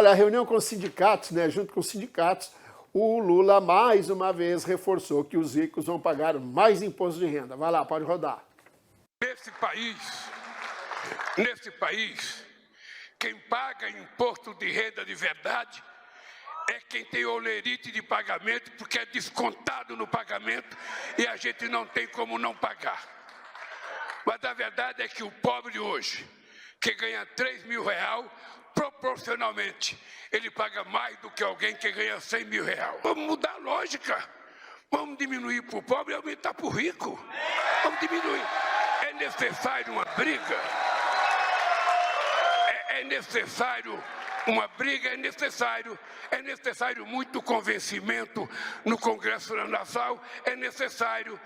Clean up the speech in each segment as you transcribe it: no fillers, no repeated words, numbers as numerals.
Olha, a reunião com os sindicatos, né, junto com os sindicatos, o Lula mais uma vez reforçou que os ricos vão pagar mais imposto de renda. Vai lá, pode rodar. Nesse país, quem paga imposto de renda de verdade é quem tem olerite de pagamento, porque é descontado no pagamento e a gente não tem como não pagar. Mas a verdade é que o pobre hoje, que ganha R$3.000, proporcionalmente, ele paga mais do que alguém que ganha R$100.000. Vamos mudar a lógica. Vamos diminuir para o pobre e aumentar para o rico. Vamos diminuir. É necessário uma briga. É necessário uma briga, é necessário muito convencimento no Congresso Nacional, é necessário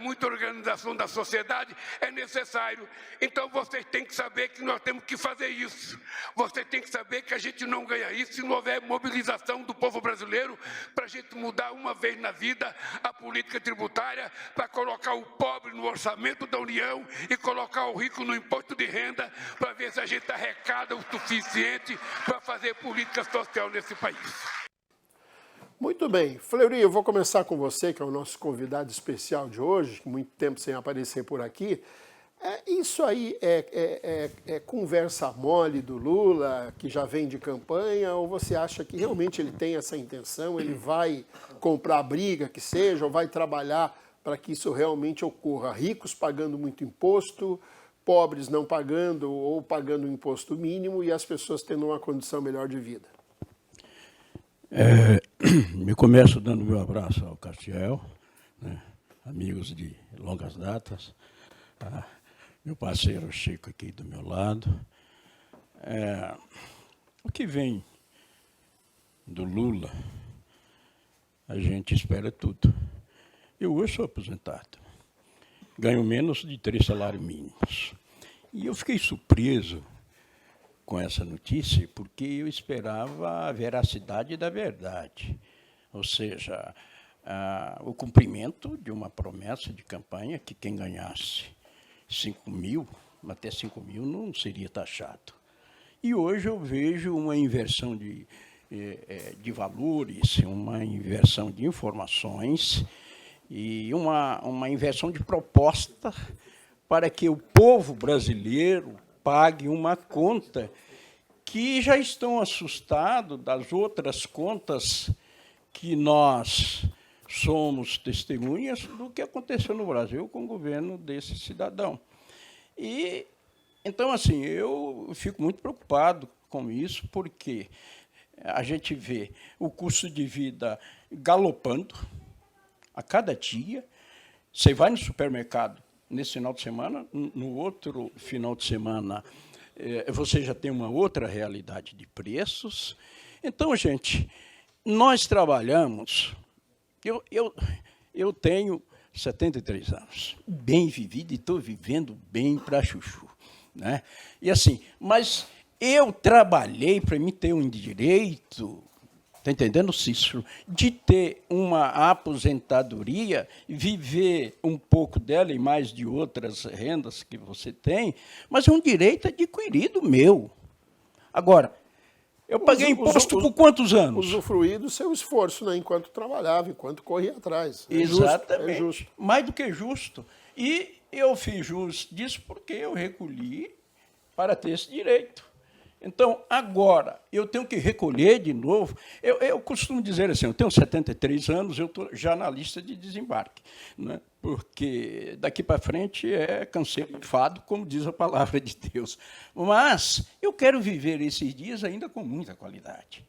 muita organização da sociedade, é necessário. Então vocês têm que saber que nós temos que fazer isso. Vocês têm que saber que a gente não ganha isso se não houver mobilização do povo brasileiro para a gente mudar uma vez na vida a política tributária, para colocar o pobre no orçamento da União e colocar o rico no imposto de renda, para ver se a gente arrecada o suficiente para fazer política social nesse país. Muito bem. Fleury, eu vou começar com você, que é o nosso convidado especial de hoje, muito tempo sem aparecer por aqui. Isso aí é conversa mole do Lula, que já vem de campanha, ou você acha que realmente ele tem essa intenção, ele vai comprar a briga que seja, ou vai trabalhar para que isso realmente ocorra? Ricos pagando muito imposto, pobres não pagando ou pagando o imposto mínimo e as pessoas tendo uma condição melhor de vida. Me começo dando meu abraço ao Castiel, né, amigos de longas datas, meu parceiro Chico aqui do meu lado. O que vem do Lula, a gente espera tudo. Eu hoje sou aposentado, ganho menos de 3 salários mínimos. E eu fiquei surpreso com essa notícia, porque eu esperava a veracidade da verdade. Ou seja, o cumprimento de uma promessa de campanha que quem ganhasse 5.000, até 5.000, não seria taxado. E hoje eu vejo uma inversão de valores, uma inversão de informações e uma inversão de proposta para que o povo brasileiro pague uma conta que já estão assustados das outras contas que nós somos testemunhas do que aconteceu no Brasil com o governo desse cidadão. E, então, assim, eu fico muito preocupado com isso, porque a gente vê o custo de vida galopando a cada dia. Você vai no supermercado nesse final de semana, no outro final de semana você já tem uma outra realidade de preços. Então, gente, nós trabalhamos... Eu tenho 73 anos, bem vivido, e estou vivendo bem para chuchu, né? E assim, mas eu trabalhei para me ter um direito, está entendendo, Cícero, de ter uma aposentadoria, viver um pouco dela e mais de outras rendas que você tem, mas é um direito adquirido meu. Agora, eu paguei imposto por quantos anos? Usufruir do seu esforço, né, enquanto trabalhava, enquanto corria atrás. Exatamente. É justo. Mais do que justo. E eu fiz jus disso porque eu recolhi para ter esse direito. Então, agora, eu tenho que recolher de novo. Eu costumo dizer assim, eu tenho 73 anos, eu estou já na lista de desembarque, né? Porque daqui para frente é canseiro de fado, como diz a palavra de Deus. Mas eu quero viver esses dias ainda com muita qualidade.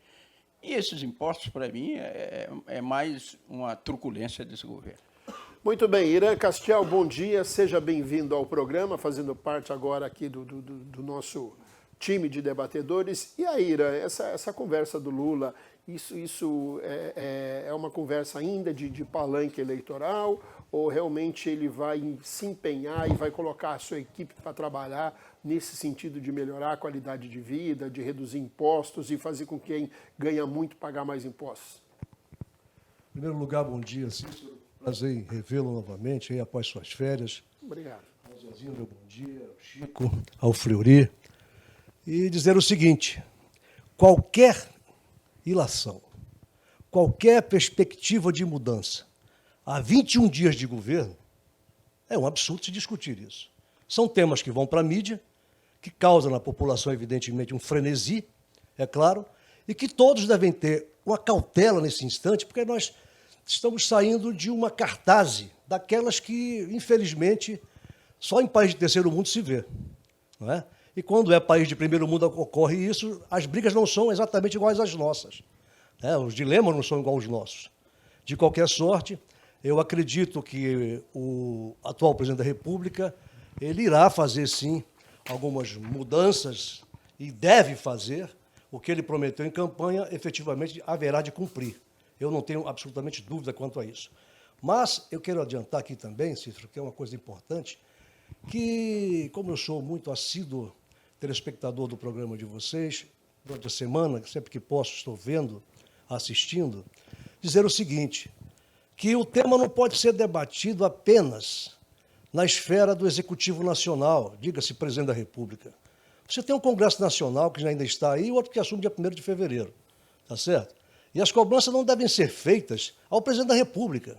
E esses impostos, para mim, é mais uma truculência desse governo. Muito bem, Irã Castiel, bom dia, seja bem-vindo ao programa, fazendo parte agora aqui do nosso time de debatedores. E aí, Irã, essa conversa do Lula, isso é uma conversa ainda de palanque eleitoral, ou realmente ele vai se empenhar e vai colocar a sua equipe para trabalhar nesse sentido de melhorar a qualidade de vida, de reduzir impostos e fazer com que quem ganha muito pagar mais impostos? Em primeiro lugar, bom dia, Cícero. Prazer em revê-lo novamente, aí após suas férias. Obrigado. Ao Zezinho, meu bom dia, ao Chico, ao Fleury. E dizer o seguinte, qualquer ilação, qualquer perspectiva de mudança, há 21 dias de governo, é um absurdo se discutir isso. São temas que vão para a mídia, que causam na população, evidentemente, um frenesi, é claro, e que todos devem ter uma cautela nesse instante, porque nós estamos saindo de uma cartaz daquelas que, infelizmente, só em país de terceiro mundo se vê. Não é? E quando é país de primeiro mundo ocorre isso, as brigas não são exatamente iguais às nossas. Os dilemas não são iguais aos nossos. De qualquer sorte, eu acredito que o atual presidente da República ele irá fazer, sim, algumas mudanças e deve fazer. O que ele prometeu em campanha, efetivamente, haverá de cumprir. Eu não tenho absolutamente dúvida quanto a isso. Mas eu quero adiantar aqui também, Cícero, que é uma coisa importante, que, como eu sou muito assíduo telespectador do programa de vocês, durante a semana, sempre que posso, estou vendo, assistindo, dizer o seguinte, que o tema não pode ser debatido apenas na esfera do Executivo Nacional, diga-se presidente da República. Você tem um Congresso Nacional, que ainda está aí, e outro que assume dia 1º de fevereiro, tá certo? E as cobranças não devem ser feitas ao presidente da República.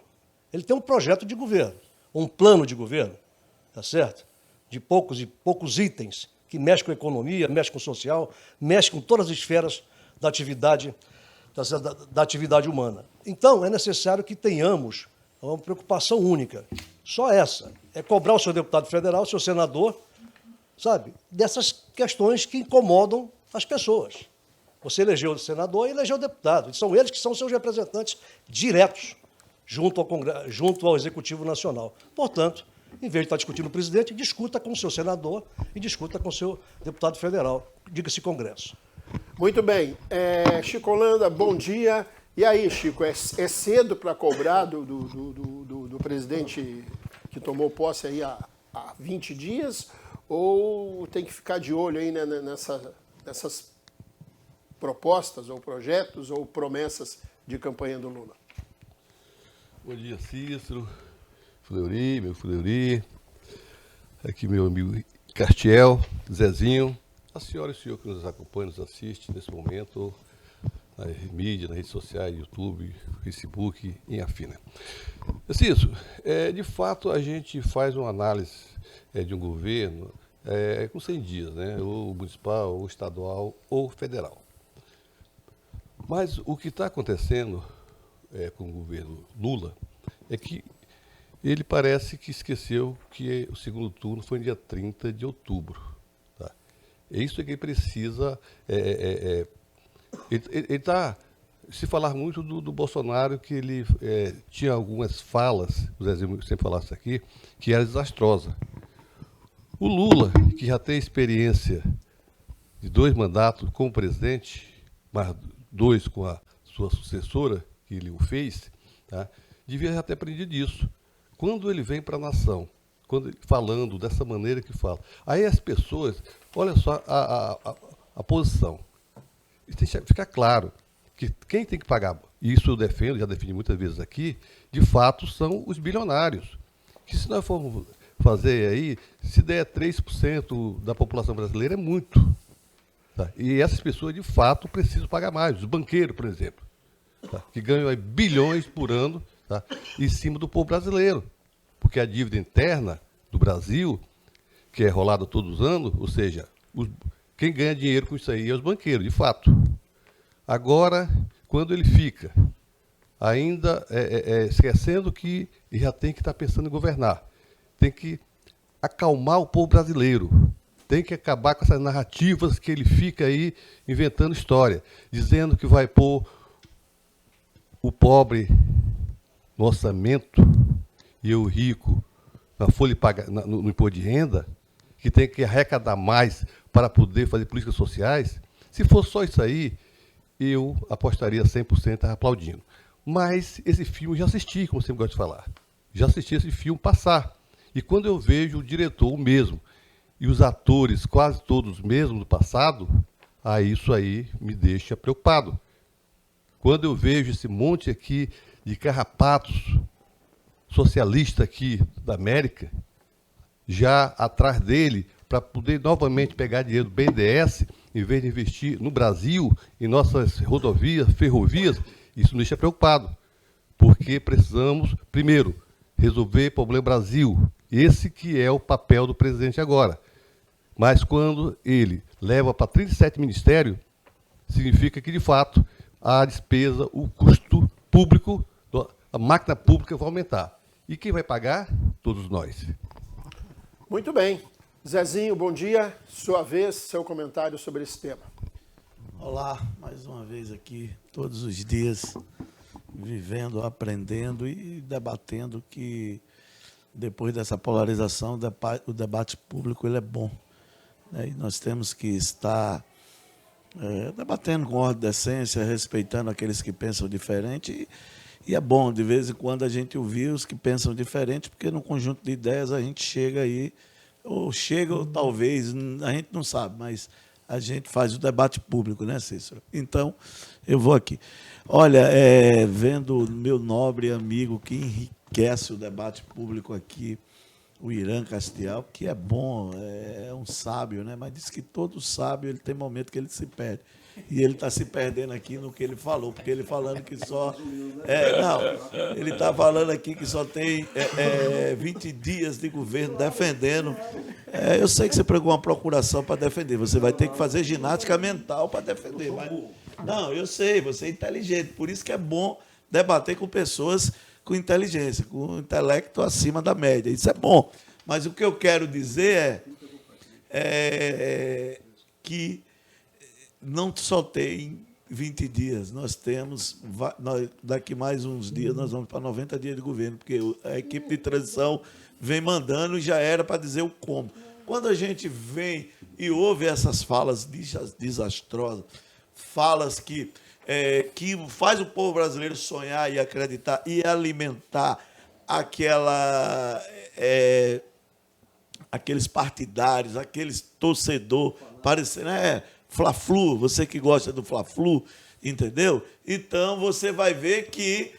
Ele tem um projeto de governo, um plano de governo, tá certo? De poucos itens, que mexe com a economia, mexe com o social, mexe com todas as esferas da atividade, tá certo? Da atividade humana. Então, é necessário que tenhamos uma preocupação única, só essa, é cobrar o seu deputado federal, o seu senador, sabe, dessas questões que incomodam as pessoas. Você elegeu o senador e elegeu o deputado. E são eles que são seus representantes diretos junto ao Executivo Nacional. Portanto, em vez de estar discutindo o presidente, discuta com o seu senador e discuta com o seu deputado federal, diga-se Congresso. Muito bem. Chico Holanda, bom dia. E aí, Chico, é cedo para cobrar do presidente que tomou posse aí há 20 dias? Ou tem que ficar de olho aí nessas propostas, ou projetos, ou promessas de campanha do Lula? Bom dia, Cícero, meu Fleury, aqui meu amigo Castiel, Zezinho, a senhora e o senhor que nos acompanha, nos assiste nesse momento, na mídia, nas redes sociais, YouTube, Facebook e afim. Cícero, de fato a gente faz uma análise de um governo com 100 dias, né? Ou municipal, ou estadual, ou federal. Mas o que está acontecendo com o governo Lula é que ele parece que esqueceu que o segundo turno foi no dia 30 de outubro. Tá? É isso que ele precisa. Ele está. Se falar muito do Bolsonaro, que ele tinha algumas falas, o Zezinho sempre falasse isso aqui, que era desastrosa. O Lula, que já tem experiência de 2 mandatos como presidente, mais 2 com a sua sucessora, que ele o fez, tá? Devia já ter aprendido isso. Quando ele vem para a nação, falando dessa maneira que fala, aí as pessoas, olha só a posição. E tem que ficar claro que quem tem que pagar, e isso eu defendo, já defendi muitas vezes aqui, de fato são os bilionários. Que se nós formos fazer aí, se der 3% da população brasileira, é muito. Tá? E essas pessoas, de fato, precisam pagar mais. Os banqueiros, por exemplo, tá? Que ganham aí bilhões por ano, tá? Em cima do povo brasileiro. Porque a dívida interna do Brasil, que é rolada todos os anos, ou seja, quem ganha dinheiro com isso aí é os banqueiros, de fato. Agora, quando ele fica ainda esquecendo que já tem que estar pensando em governar, tem que acalmar o povo brasileiro, tem que acabar com essas narrativas que ele fica aí inventando história, dizendo que vai pôr o pobre no orçamento e o rico na folha no imposto de renda, que tem que arrecadar mais para poder fazer políticas sociais. Se for só isso aí, eu apostaria 100% aplaudindo. Mas esse filme eu já assisti, como sempre gosto de falar. Já assisti esse filme passar. E quando eu vejo o diretor o mesmo, e os atores quase todos os mesmos do passado, aí isso aí me deixa preocupado. Quando eu vejo esse monte aqui de carrapatos socialistas aqui da América, já atrás dele, para poder novamente pegar dinheiro do BNDES, em vez de investir no Brasil, em nossas rodovias, ferrovias, isso nos deixa preocupado, porque precisamos, primeiro, resolver o problema Brasil. Esse que é o papel do presidente agora. Mas quando ele leva para 37 ministérios, significa que, de fato, a despesa, o custo público, a máquina pública vai aumentar. E quem vai pagar? Todos nós. Muito bem. Zezinho, bom dia. Sua vez, seu comentário sobre esse tema. Olá, mais uma vez aqui, todos os dias, vivendo, aprendendo e debatendo que, depois dessa polarização, o debate público ele é bom. Né? E nós temos que estar debatendo com ordem, decência, respeitando aqueles que pensam diferente. E é bom, de vez em quando, a gente ouvir os que pensam diferente, porque no conjunto de ideias a gente chega aí, ou talvez, a gente não sabe, mas a gente faz o debate público, né, Cícero? Então, eu vou aqui. Olha, vendo meu nobre amigo que enriquece o debate público aqui, o Irã Castiel, que é bom, é um sábio, né? Mas diz que todo sábio ele tem momento que ele se perde. E ele está se perdendo aqui no que ele falou, porque ele falando que só... não, ele está falando aqui que só tem 20 dias de governo defendendo. Eu sei que você pregou uma procuração para defender, você vai ter que fazer ginástica mental para defender. Mas, não, eu sei, você é inteligente, por isso que é bom debater com pessoas com inteligência, com intelecto acima da média. Isso é bom. Mas o que eu quero dizer é que não só tem 20 dias, nós temos, daqui mais uns dias, nós vamos para 90 dias de governo, porque a equipe de transição vem mandando e já era para dizer o como. Quando a gente vem e ouve essas falas desastrosas, falas que faz o povo brasileiro sonhar e acreditar e alimentar aqueles partidários, aqueles torcedor, parecendo, Fla-Flu, você que gosta do Fla-Flu, entendeu? Então, você vai ver que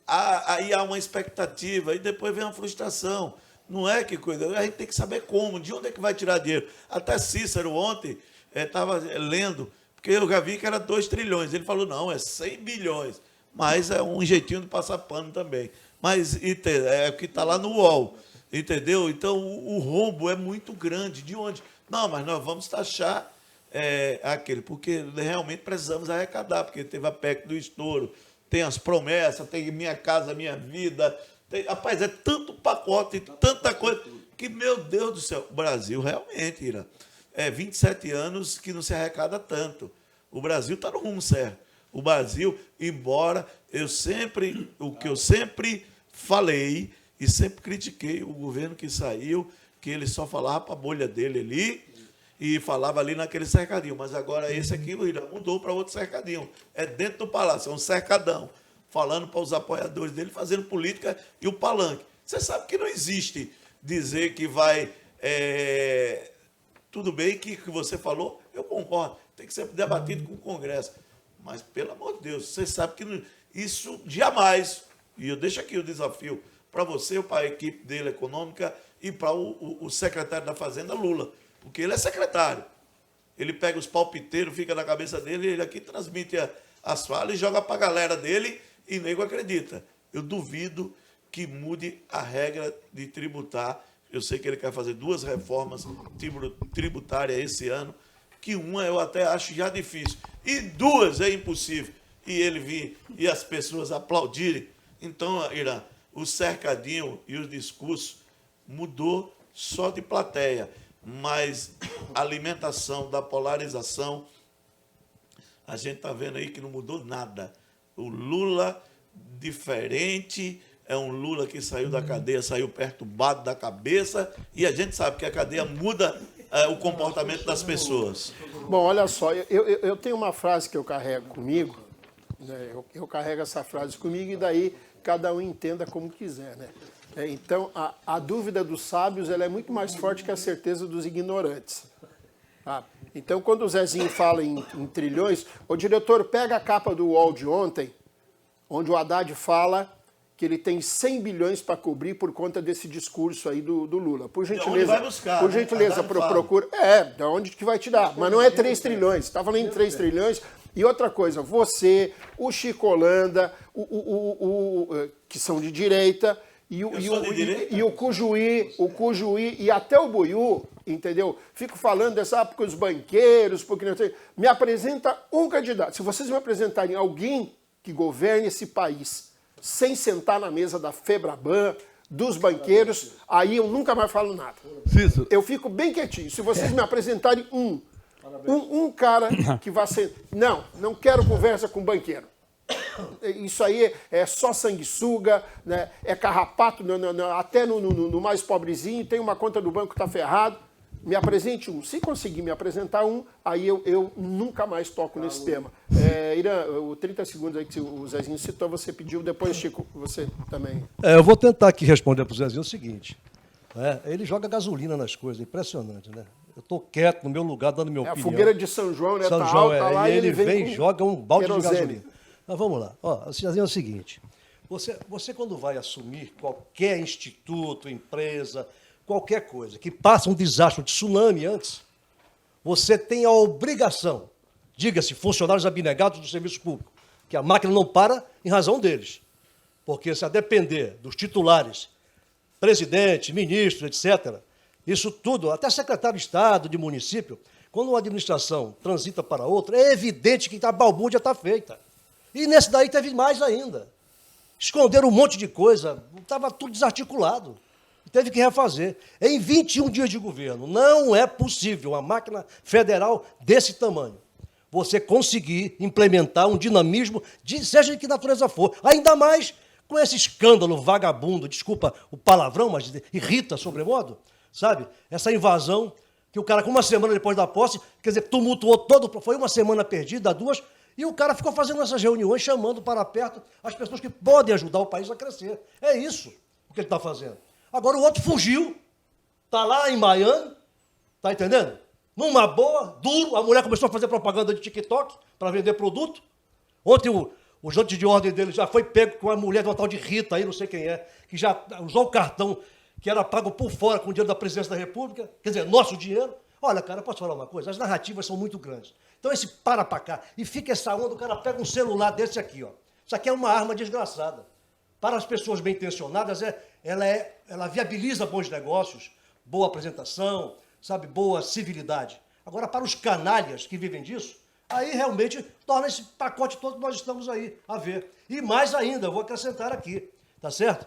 aí há uma expectativa e depois vem uma frustração. Não é que coisa, a gente tem que saber como, de onde é que vai tirar dinheiro. Até Cícero ontem estava lendo, porque eu já vi que era 2 trilhões. Ele falou, não, é 100 bilhões. Mas é um jeitinho de passar pano também. Mas é o que está lá no UOL, entendeu? Então, o rombo é muito grande. De onde? Não, mas nós vamos taxar aquele, porque realmente precisamos arrecadar, porque teve a PEC do estouro, tem as promessas, tem Minha Casa Minha Vida. Rapaz, é tanto pacote, tanta coisa, que, meu Deus do céu, o Brasil realmente, Ira, 27 anos que não se arrecada tanto. O Brasil está no rumo certo. O Brasil, embora o que eu sempre falei e sempre critiquei o governo que saiu, que ele só falava para a bolha dele ali e falava ali naquele cercadinho. Mas agora esse aqui, o Ira, mudou para outro cercadinho. É dentro do palácio, é um cercadão. Falando para os apoiadores dele, fazendo política e o palanque. Você sabe que não existe dizer que vai... tudo bem que você falou, eu concordo, tem que ser debatido com o Congresso. Mas, pelo amor de Deus, você sabe que isso jamais, e eu deixo aqui o desafio para você, para a equipe dele econômica e para o secretário da Fazenda, Lula, porque ele é secretário. Ele pega os palpiteiros, fica na cabeça dele, ele aqui transmite as falas e joga para a galera dele e nego acredita. Eu duvido que mude a regra de tributar. Eu sei que ele quer fazer 2 reformas tributárias esse ano, que uma eu até acho já difícil, e 2 é impossível. E ele vir e as pessoas aplaudirem. Então, Irã, o cercadinho e os discursos mudou só de plateia, mas a alimentação da polarização, a gente está vendo aí que não mudou nada. O Lula, diferente, é um Lula que saiu da cadeia, saiu perturbado da cabeça, e a gente sabe que a cadeia muda o comportamento das pessoas. Bom, olha só, eu tenho uma frase que eu carrego comigo, né? Eu carrego essa frase comigo e daí cada um entenda como quiser, né? Então, a dúvida dos sábios ela é muito mais forte que a certeza dos ignorantes. Tá? Então, quando o Zezinho fala em trilhões, o diretor pega a capa do UOL de ontem, onde o Haddad fala que ele tem 100 bilhões para cobrir por conta desse discurso aí do Lula. Por gentileza, onde vai buscar, por né? gentileza, procura... de onde que vai tirar? Mas não é 3 trilhões. Está falando em 3 trilhões. E outra coisa, você, o Chico Holanda, que são de direita, e o Cujuí e até o Buiú, entendeu? Fico falando dessa porque os banqueiros, porque não sei. Me apresenta um candidato. Se vocês me apresentarem alguém que governe esse país sem sentar na mesa da Febraban, dos banqueiros, aí eu nunca mais falo nada. Cícero. Eu fico bem quietinho. Se vocês me apresentarem um cara que vai ser... Não quero conversa com banqueiro. Isso aí é só sanguessuga, né? É carrapato, até no mais pobrezinho, tem uma conta do banco que está ferrado. Me apresente um. Se conseguir me apresentar um, aí eu nunca mais toco nesse tema. Irã, o 30 segundos aí que o Zezinho citou, você pediu, depois, Chico, você também. Eu vou tentar aqui responder para o Zezinho o seguinte. Ele joga gasolina nas coisas, impressionante, né? Eu estou quieto no meu lugar, dando minha opinião. A fogueira de São João, né? São tá João, alta lá, e ele vem e joga um balde querosene. de gasolina. Mas vamos lá. Zezinho, é o seguinte. Você quando vai assumir qualquer instituto, empresa, qualquer coisa, que passa um desastre, um tsunami antes, você tem a obrigação, diga-se, funcionários abnegados do serviço público, que a máquina não para em razão deles. Porque se a depender dos titulares, presidente, ministro, etc., isso tudo, até secretário de Estado, de município, quando uma administração transita para outra, é evidente que a balbúrdia está feita. E nesse daí teve mais ainda. Esconderam um monte de coisa, estava tudo desarticulado. Teve que refazer. Em 21 dias de governo, não é possível uma máquina federal desse tamanho você conseguir implementar um dinamismo, seja de que natureza for. Ainda mais com esse escândalo vagabundo, desculpa o palavrão, mas irrita sobremodo, sabe? Essa invasão que o cara, com uma semana depois da posse, quer dizer, tumultuou todo, foi uma semana perdida, 2, e o cara ficou fazendo essas reuniões, chamando para perto as pessoas que podem ajudar o país a crescer. É isso o que ele está fazendo. Agora o outro fugiu, está lá em Miami, está entendendo? Numa boa, duro, a mulher começou a fazer propaganda de TikTok para vender produto. Ontem o jante de ordem dele já foi pego com a mulher de uma tal de Rita, aí não sei quem é, que já usou o cartão que era pago por fora com o dinheiro da presidência da República, quer dizer, nosso dinheiro. Olha, cara, posso falar uma coisa? As narrativas são muito grandes. Então esse para cá e fica essa onda, o cara pega um celular desse aqui, ó. Isso aqui é uma arma desgraçada. Para as pessoas bem intencionadas, ela viabiliza bons negócios, boa apresentação, sabe, boa civilidade. Agora, para os canalhas que vivem disso, aí realmente torna esse pacote todo que nós estamos aí a ver. E mais ainda, eu vou acrescentar aqui, tá certo?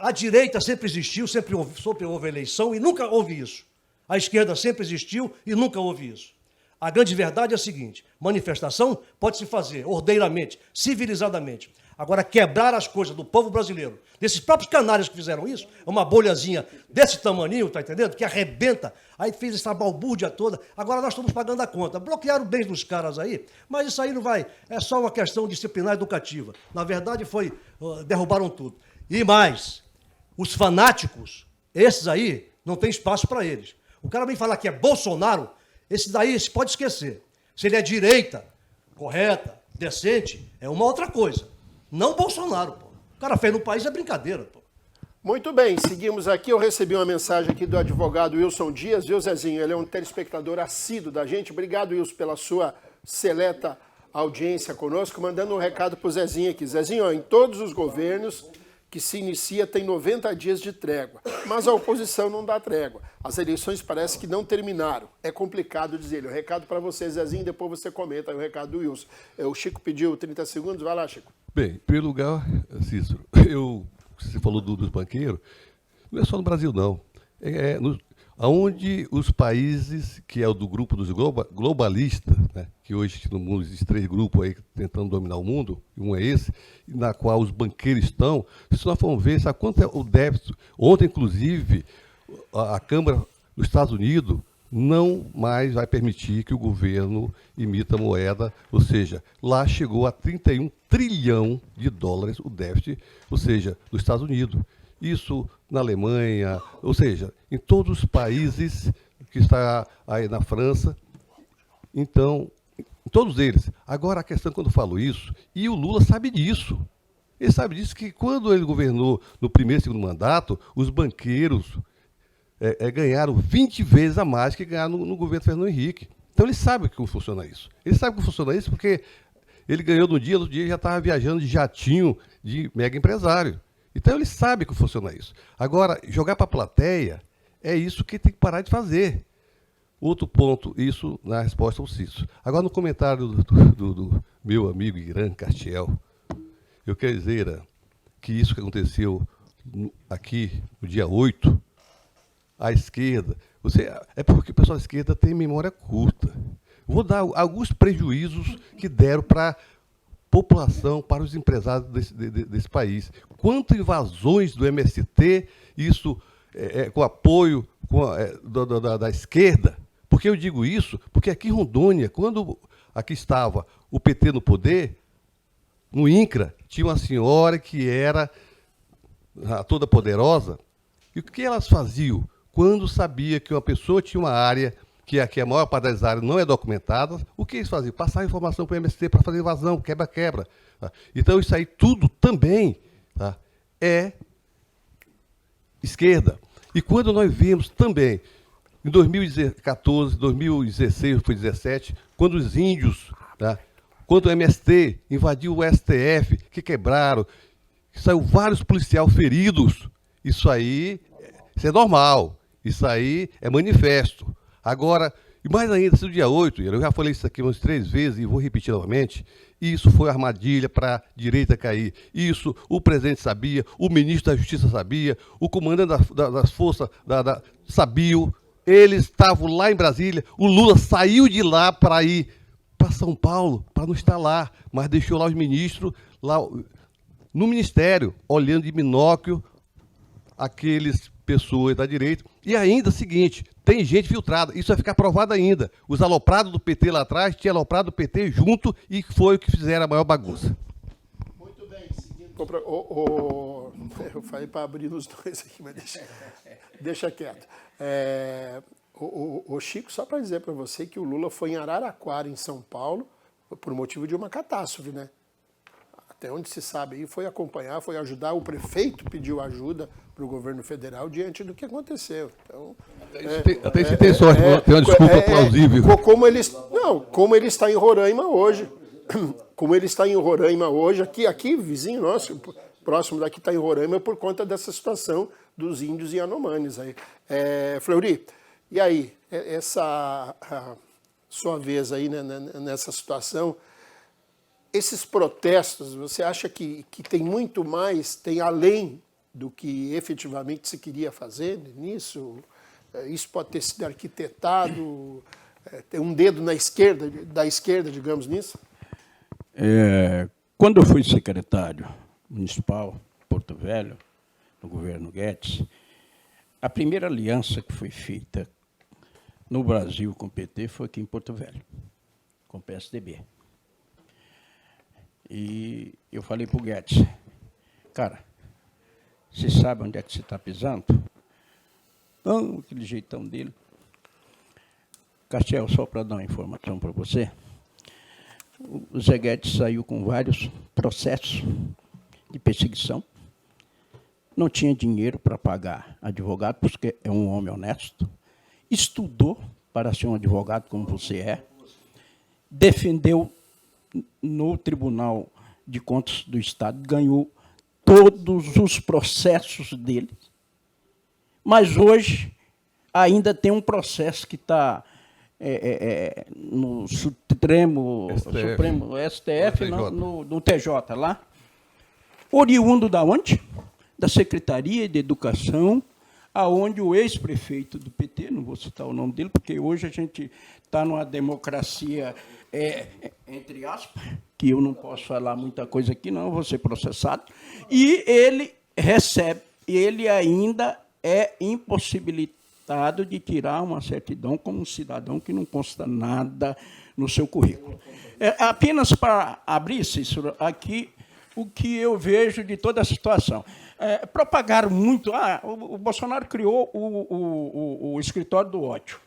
A direita sempre existiu, sempre houve eleição e nunca houve isso. A esquerda sempre existiu e nunca houve isso. A grande verdade é a seguinte: manifestação pode se fazer ordeiramente, civilizadamente. Agora, quebrar as coisas do povo brasileiro, desses próprios canalhas que fizeram isso, é uma bolhazinha desse tamaninho, tá entendendo? Que arrebenta, aí fez essa balbúrdia toda. Agora nós estamos pagando a conta. Bloquearam bens dos caras aí, mas isso aí não vai, é só uma questão disciplinar educativa. Na verdade, derrubaram tudo. E mais, os fanáticos, esses aí, não tem espaço para eles. O cara vem falar que é Bolsonaro, esse daí se pode esquecer. Se ele é direita, correta, decente, é uma outra coisa. Não Bolsonaro, pô. O cara fez no país é brincadeira, pô. Muito bem, seguimos aqui. Eu recebi uma mensagem aqui do advogado Wilson Dias, viu, Zezinho? Ele é um telespectador assíduo da gente. Obrigado, Wilson, pela sua seleta audiência conosco. Mandando um recado pro Zezinho aqui. Zezinho, ó, em todos os governos que se inicia tem 90 dias de trégua, mas a oposição não dá trégua. As eleições parece que não terminaram. É complicado dizer. O recado para você, Zezinho, depois você comenta o recado do Wilson. O Chico pediu 30 segundos, vai lá, Chico. Bem, em primeiro lugar, Cícero, você falou dos banqueiros, não é só no Brasil, não. Onde os países, que é o do grupo dos globalistas, né, que hoje no mundo existem 3 grupos aí tentando dominar o mundo, um é esse, na qual os banqueiros estão, se nós formos ver, sabe quanto é o déficit? Ontem, inclusive, a Câmara dos Estados Unidos não mais vai permitir que o governo imita moeda, ou seja, lá chegou a 31 trilhão de dólares o déficit, ou seja, dos Estados Unidos. Isso na Alemanha, ou seja, em todos os países que está aí na França, então, em todos eles. Agora, a questão, quando eu falo isso, e o Lula sabe disso, Ele sabe disso que quando ele governou no primeiro e segundo mandato, os banqueiros ganharam 20 vezes a mais que ganharam no governo Fernando Henrique. Então ele sabe como funciona isso. Ele sabe como funciona isso porque ele ganhou no dia já estava viajando de jatinho de mega empresário. Então ele sabe como funciona isso. Agora, jogar para a plateia é isso que tem que parar de fazer. Outro ponto, isso na resposta ao Cícero. Agora, no comentário do meu amigo Irã Castiel, eu quero dizer que isso que aconteceu aqui no dia 8, à esquerda, é porque o pessoal da esquerda tem memória curta. Vou dar alguns prejuízos que deram para a população, para os empresários desse país. Quantas invasões do MST, isso com apoio da esquerda. Por que eu digo isso? Porque aqui em Rondônia, quando aqui estava o PT no poder, no INCRA, tinha uma senhora que era toda poderosa. E o que elas faziam? Quando sabia que uma pessoa tinha uma área, que aqui a maior parte das áreas não é documentada, o que eles faziam? Passar informação para o MST para fazer invasão, quebra-quebra. Tá? Então, isso aí tudo também, tá, é esquerda. E quando nós vimos também, em 2014, 2016, foi 2017, quando os índios, tá, quando o MST invadiu o STF, que quebraram, que saiu vários policiais feridos, isso aí isso é normal, isso aí é manifesto. Agora, e mais ainda, se no dia 8, eu já falei isso aqui umas 3 vezes e vou repetir novamente, isso foi armadilha para a direita cair. Isso o presidente sabia, o ministro da Justiça sabia, o comandante das forças sabiam, eles estavam lá em Brasília, o Lula saiu de lá para ir para São Paulo, para não estar lá, mas deixou lá os ministros, lá no ministério, olhando de binóculo aqueles pessoas da direita. E ainda o seguinte, tem gente filtrada, isso vai ficar provado ainda. Os aloprados do PT lá atrás, tinha aloprado do PT junto e foi o que fizeram a maior bagunça. Muito bem, seguindo. Eu falei para abrir os dois aqui, mas deixa quieto. O Chico, só para dizer para você que o Lula foi em Araraquara, em São Paulo, por motivo de uma catástrofe, né? Até onde se sabe aí, foi acompanhar, foi ajudar, o prefeito pediu ajuda para o governo federal diante do que aconteceu. Então, até se tem sorte, tem uma desculpa plausível. Como ele está em Roraima hoje. Como ele está em Roraima hoje, aqui vizinho nosso, próximo daqui está em Roraima, por conta dessa situação dos índios e anomanes. Fleury, e aí, essa sua vez aí, né, nessa situação, esses protestos, você acha que tem muito mais, tem além do que efetivamente se queria fazer nisso? Isso pode ter sido arquitetado, tem um dedo da esquerda, digamos, nisso? Quando eu fui secretário municipal em Porto Velho, no governo Guedes, a primeira aliança que foi feita no Brasil com o PT foi aqui em Porto Velho, com o PSDB. E eu falei para o Guedes, cara, você sabe onde é que você está pisando? Não, aquele jeitão dele. Castiel, só para dar uma informação para você, o Zé Guedes saiu com vários processos de perseguição, não tinha dinheiro para pagar advogado, porque é um homem honesto, estudou para ser um advogado como você é, defendeu no Tribunal de Contas do Estado, ganhou todos os processos dele, mas hoje ainda tem um processo que está no Supremo STF, no TJ lá, oriundo da onde? Da Secretaria de Educação, aonde o ex-prefeito do PT, não vou citar o nome dele, porque hoje a gente está numa democracia, entre aspas, que eu não posso falar muita coisa aqui, não, vou ser processado, e ele ainda é impossibilitado de tirar uma certidão como um cidadão que não consta nada no seu currículo. Apenas para abrir, Cícero, aqui o que eu vejo de toda a situação. Propagaram muito, o Bolsonaro criou o escritório do ódio.